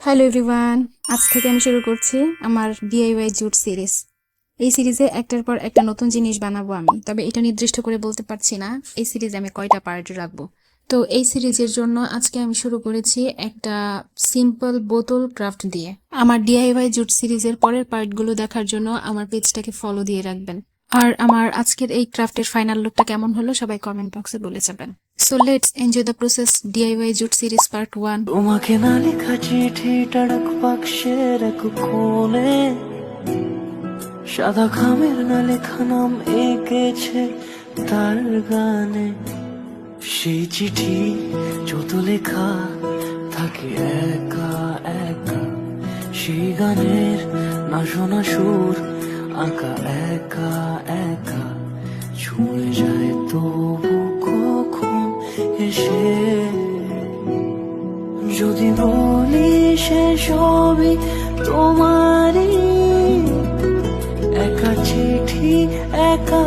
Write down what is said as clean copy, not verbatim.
Hello everyone, আজ থেকে আমি শুরু করছি আমার ডিআইওয়াই জুট সিরিজ। এই সিরিজে একটার পর একটা নতুন জিনিস বানাবো আমি, তবে এটা নির্দিষ্ট করে বলতে পারছি না এই সিরিজে আমি কয়টা পার্ট রাখবো। তো এই সিরিজের জন্য আজকে আমি শুরু করেছি একটা সিম্পল বোতল ক্রাফট দিয়ে। আমার ডিআইওয়াই জুট সিরিজের পরের পার্টগুলো দেখার জন্য আমার পেজটাকে ফলো দিয়ে রাখবেন। আর আমার আজকের এই ক্রাফটের ফাইনাল লুকটা কেমন হলো সবাই কমেন্ট বক্সে বলে যাবেন। So let's enjoy the process, DIY jute series part 1। তোমাকে না লেখা চিঠি টাড়াক বাক্সের এক কোণে সাদা খামের না লেখা নাম এঁকেছে তার গানে। সেই চিঠি যত লেখা থাকে একা একা, সেই গানের না শোনা সুর আঁকা একা একা ছুঁয়ে যায় তবু কখন এসে। যদি বলি সে সবই তোমারই, একা চিঠি একা